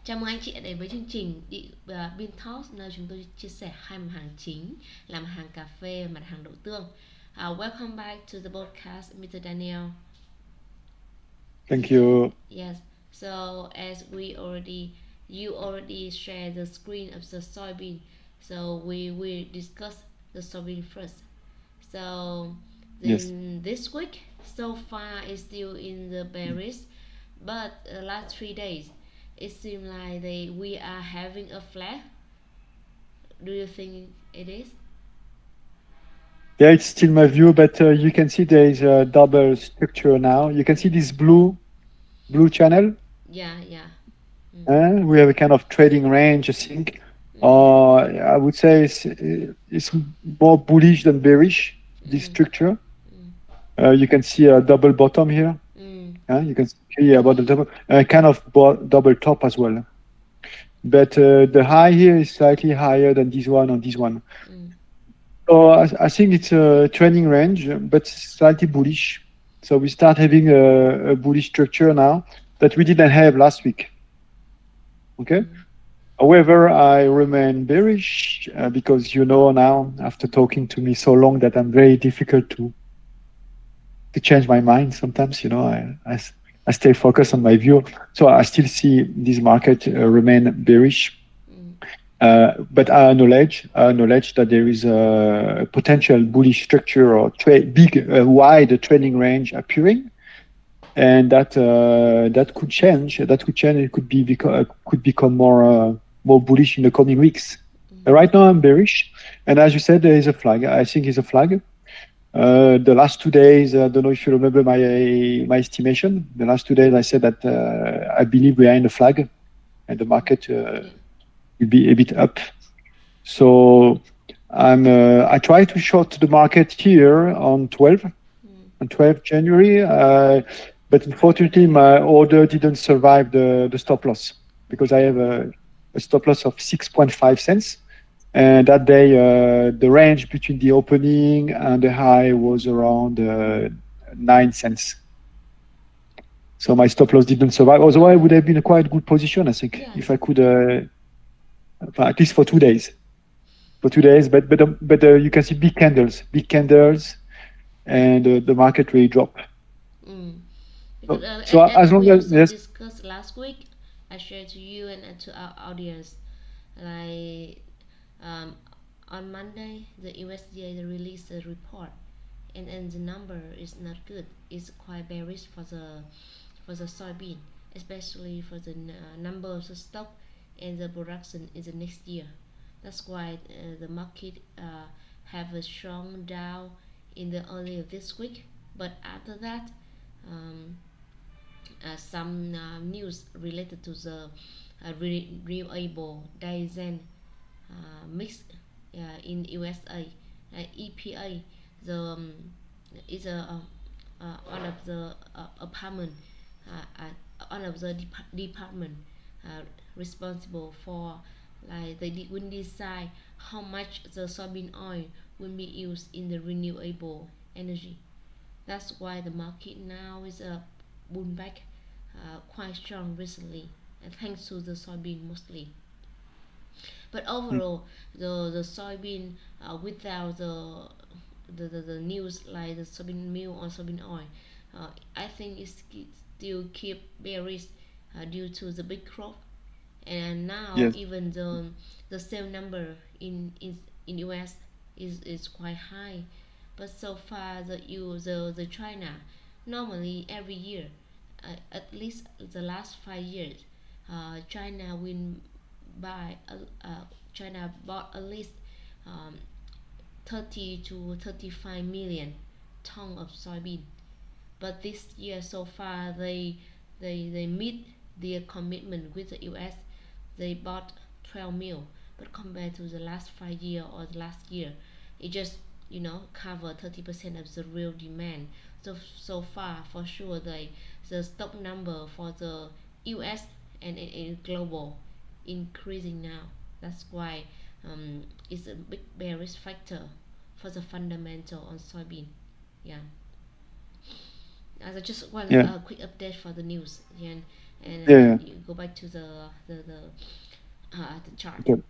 Chào mừng anh chị đã đến với chương trình Bean Talks, nơi chúng tôi chia sẻ hai mặt hàng chính là mặt hàng cà phê và mặt hàng đậu tương. Welcome back to the podcast, Mr. Daniel. Thank you. Yes. So as you already shared the screen of the soybean. So we will discuss the soybean first. So Yes. then this week so far is still in the bearish, but last 3 days it seems like we are having a flag. Do you think it is? Yeah, it's still my view, but you can see there is a double structure now. You can see this blue channel. Yeah, yeah. We have a kind of trading range, I think. Mm, I would say it's more bullish than bearish, this mm, structure. mm, You can see a double bottom here. mm, You can see about the double, kind of double top as well. But the high here is slightly higher than this one on this one. mm, So I think it's a trending range, but slightly bullish. So we start having a bullish structure now that we didn't have last week. Okay. mm. However, I remain bearish because you know now, after talking to me so long, that I'm very difficult to change my mind. Sometimes, I stay focused on my view. So I still see this market remain bearish. But I acknowledge that there is a potential bullish structure or big, wide trading range appearing, and that could change. That could change. It could become more bullish in the coming weeks. Right now, I'm bearish, and as you said, there is a flag. I think it's a flag. The last 2 days, I don't know if you remember my estimation. The last 2 days, I said that I believe we are in a flag, and the market Yeah. will be a bit up. So I try to short the market here on 12 January, but unfortunately my order didn't survive the stop loss because I have a stop loss of 6.5 cents. And that day, the range between the opening and the high was around 9 cents. So my stop loss didn't survive. Otherwise, I would have been a quite good position, I think, if Yes. I could, at least for 2 days. But you can see big candles, and the market really drop. Mm. Because So as as long we as also yes, discussed last week, I shared to you and to our audience, like um, on Monday, the USDA released a report, and the number is not good. It's quite bearish for the soybean, especially for the number of the stock and the production in the next year. That's why the market have a strong down in the early of this week. But after that, um, some news related to the renewable diesel mix in USA, EPA, the is one of the apartment, one of the department uh, responsible for like they will decide how much the soybean oil will be used in the renewable energy. That's why the market now is a pullback quite strong recently, thanks to the soybean mostly. But overall, the soybean without the news like the soybean meal or soybean oil, I think it still keep bearish due to the big crop. And now yes, even the sale number in US is quite high, but so far the China normally every year, at least the last 5 years, China will buy China bought at least um, 30 to 35 million ton of soybean. But this year so far they meet their commitment with the US. They bought 12 mil, but compared to the last 5 year or the last year, it just cover 30% of the real demand. So far for sure the stock number for the US and global increasing now. That's why it's a big bearish factor for the fundamental on soybean. Yeah. As I just want Yeah. a quick update for the news, and Yeah. Yeah. you go back to the chart. Okay.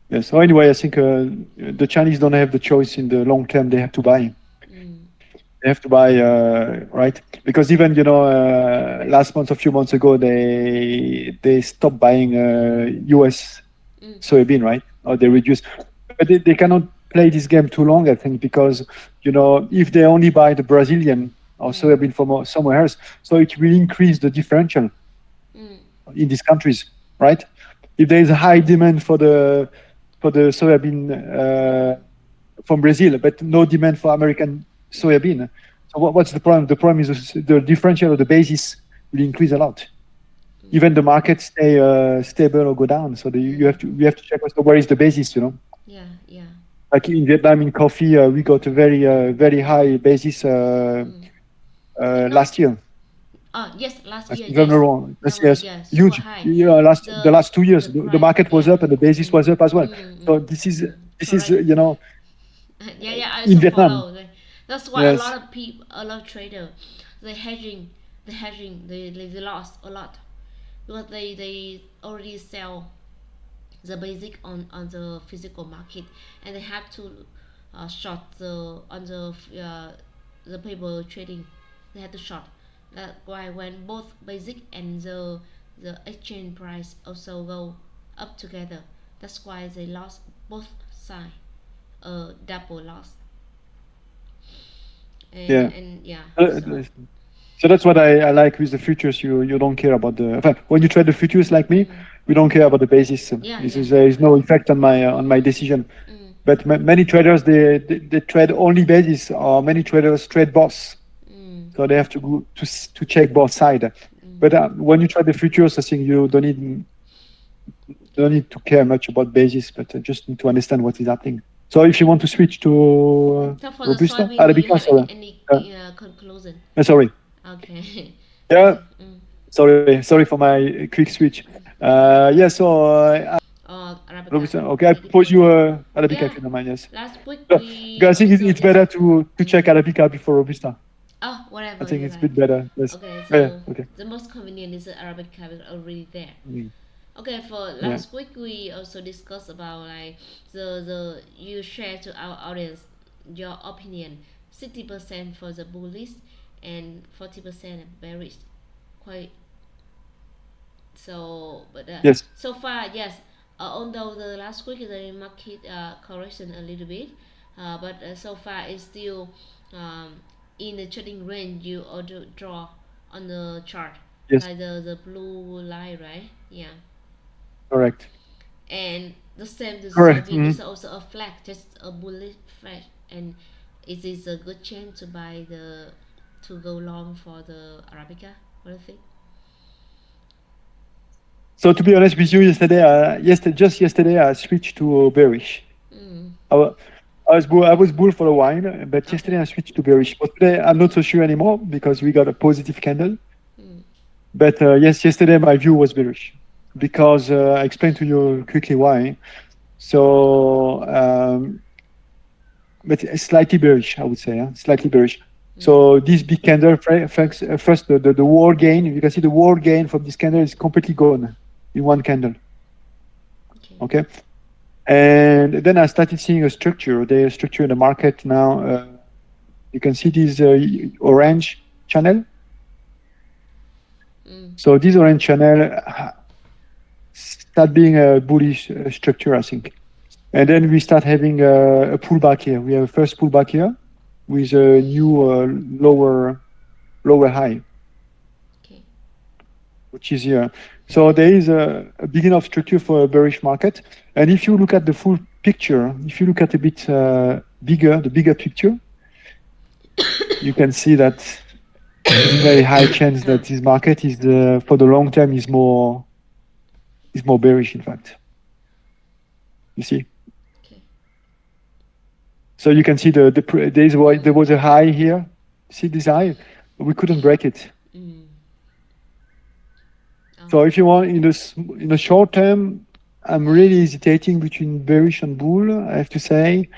Yeah. So anyway, I think the Chinese don't have the choice in the long term. They have to buy. Mm, They have to buy, right? Because even last month, a few months ago, they stopped buying U.S. mm, soybean, right? Or they reduced, but they cannot play this game too long, I think, because if they only buy the Brazilian or mm, soybean from somewhere else, so it will increase the differential mm, in these countries, right? If there is a high demand for the soybean from Brazil, but no demand for American mm, soybean. So what's the problem? The problem is the differential of the basis will increase a lot. mm, Even the market stay stable or go down. So mm. you have to check also where is the basis. Yeah, yeah. Like in Vietnam in coffee, we got a very high basis Mm. No. last year. Yes, last year, If I'm not yes. wrong, That last was, year's yeah, super huge. high. The The last 2 years, the the price, market was yeah. up and the basis Mm, was up as well. mm, So mm, this is correct. Yeah, yeah. I in also Vietnam. follow. Like, that's why a lot Yes. of people, a lot of trader, they hedging, they lost a lot because they already sell the basic on the physical market, and they have to short the paper trading. They have to short. That's why when both basic and the exchange price also go up together, that's why they lost both side, double loss. and Yeah. and yeah, Uh, so. So that's what I like with the futures. You don't care about when you trade the futures like me, Mm. we don't care about the basis. Yeah, yeah. There is no effect on my decision. Mm, But many traders they trade only basis, or many traders trade both, mm, so they have to go to check both side. mm. But when you trade the futures, I think you don't need to care much about basis, but just need to understand what is happening. So if you want to switch to So for the Robusta, soybean, do you Arabica, have sorry, any conclusion? sorry, Okay. yeah, Okay. Mm. sorry for my quick switch. Yeah, so Arabica. Robusta, okay, I Take it propose first. you Arabica if Yeah. you don't mind, yes. Last week Because we I think also it's discussed. better to check Arabica before Robusta. Oh, I whatever think you it's a like. bit better. Yes. Okay, Yeah. so Okay. the most convenient is the Arabica is already there. Mm. Okay, for Yeah. last week we also discussed about like the you share to our audience your opinion. 60% for the bullish and 40% bearish. Quite so, but Yes. so far, yes. Although the last week the market correction a little bit, but so far it's still um, in the trading range you auto draw on the chart, Yes. like the blue line, right? Yeah, Correct. and the same the Correct. soybean Hmm. is also a flag, just a bullish flag, and it is a good chance to buy to go long for the Arabica. What do you think? So to be honest with you, just yesterday, I switched to bearish. Mm, I, wa- I was bull for a while, but yesterday okay. I switched to bearish. But today I'm not so sure anymore because we got a positive candle. Mm, But yes, yesterday my view was bearish because I explained to you quickly why. So, but it's slightly bearish, I would say, slightly bearish. mm, So this big candle, first the wall gain, you can see the wall gain from this candle is completely gone in one candle. okay. Okay, and then I started seeing a structure. There's a structure in the market now. You can see this orange channel. Mm, So this orange channel start being a bullish structure, I think. And then we start having a pullback here. We have a first pullback here with a new lower high, okay. which is here. So there is a beginning of structure for a bearish market. And if you look at the full picture, if you look at a bit the bigger picture, you can see that there's a very high chance that this market is for the long term is more bearish. In fact, you see. Okay. So you can see there was a high here. See this high? We couldn't break it. Mm. Oh. So if you want in the short term, I'm really hesitating between bearish and bull, I have to say.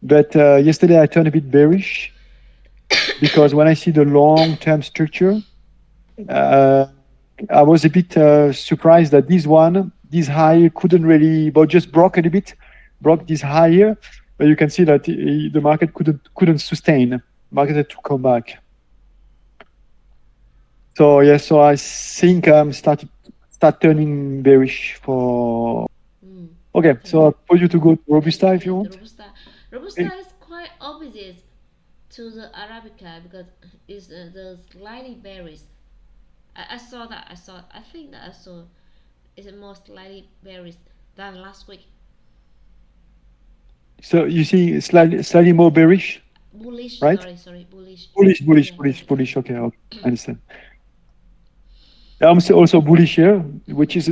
But yesterday I turned a bit bearish because when I see the long-term structure, uh, I was a bit surprised that this high couldn't really, but just broke a little bit, broke this higher, but you can see that the market couldn't sustain. Market had to come back. So yeah, so I think I'm start turning bearish for. Mm. Okay, Okay. so for you to go to Then Robusta if you take want. Robusta. Robusta is quite opposite to the Arabica because it's the slightly bearish. I saw that. I think that I saw it's more slightly bearish than last week. So you see slightly more bearish, Bullish. right? Sorry. Bullish. Bullish, Yeah. bullish. Okay, okay, I understand. I'm also bullish here, which is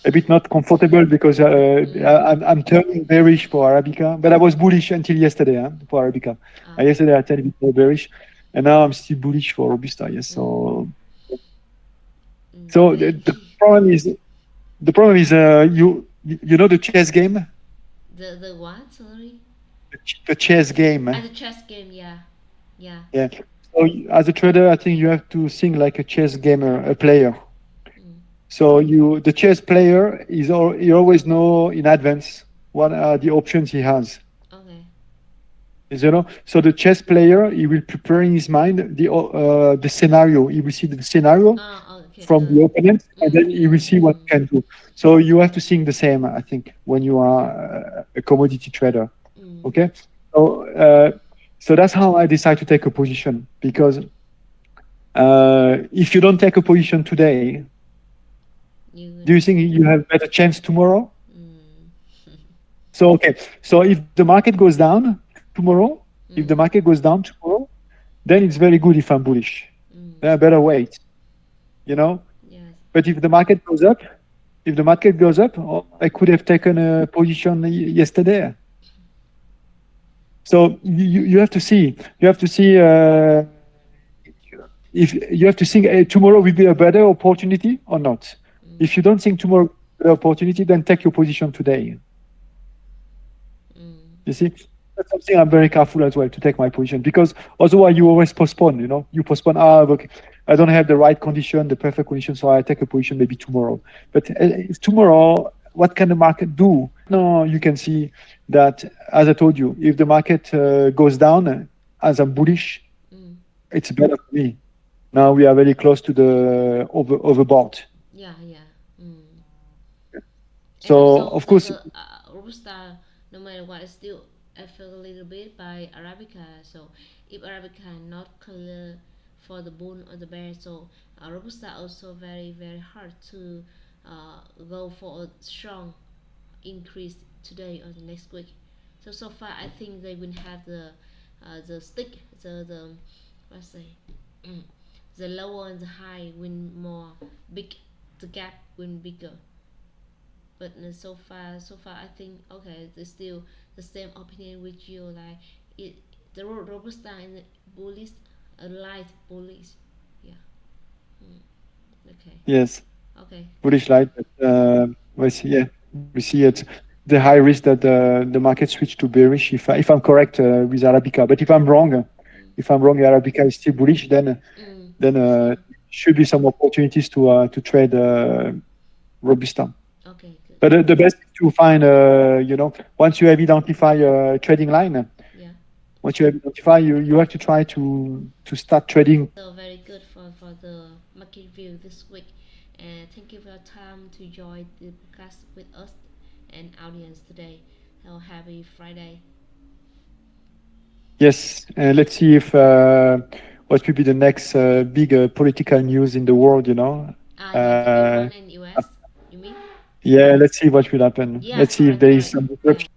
a bit not comfortable because I'm turning bearish for Arabica, but I was bullish until yesterday for Arabica. Ah. Yesterday I turned a bit more bearish, and now I'm still bullish for Robusta. Yes, Mm. so Okay. the problem is you know the chess game, The what? Sorry. the chess game. At the chess game. Yeah. Yeah. Yeah. So as a trader, I think you have to think like a chess gamer, a player. Mm. So the chess player he always know in advance what are the options he has. Okay. So the chess player he will prepare in his mind the scenario. He will see the scenario Ah. Okay. from the opponent, and then he will see what he Mm. can do. So you have to think the same, I think, when you are a commodity trader. Mm. Okay, so so that's how I decide to take a position because if you don't take a position today, You do you gonna. think you have better chance tomorrow? Mm. So okay, so if the market goes down tomorrow, if the Mm. market goes down tomorrow, then it's very good if I'm bullish. Mm. Then I better wait, you know. Yes. But if the market goes up, oh, I could have taken a position yesterday. So you have to see if you have to think tomorrow will be a better opportunity or not. Mm. If you don't think tomorrow will be a better opportunity, then take your position today. Mm. You see, that's something I'm very careful as well to take my position because otherwise you always postpone. You postpone. Okay, I don't have the right condition, the perfect condition, so I take a position maybe tomorrow. But if tomorrow, what can the market do? No, you can see that as I told you, if the market goes down, as I'm bullish, Mm. it's better for me. Now we are very close to the overbought. Yeah. Yeah. Mm. And So also of course, the Robusta, no matter what, is still affected a little bit by Arabica. So if Arabica not clear for the bull or the bear, so Robusta also very hard to go for a strong increase today or the next week. So far, I think they will have the stick the let's say the lower and the high win more big, the gap win bigger. But so far I think okay, there's still the same opinion with you, like it the robusta and the bullies, a light bullies. Yeah. Mm. Okay. yes. Okay, thank Bullish you. light, but we see it. The high risk that the market switch to bearish. If I'm correct with Arabica, but if I'm wrong, Arabica is still bullish. Then should be some opportunities to trade Robusta. Okay, good. But the best is to find once you have identified a trading line, Yeah. once you have identified, you have to try to start trading. So very good for the market view this week. And thank you for your time to join the podcast with us and audience today. So happy Friday. Yes, let's see if what will be the next big political news in the world. Yes, Uh, Iran and US. You mean? yeah, let's see what will happen. Yeah, Let's see if correct, there is correct. some Yeah. disruption.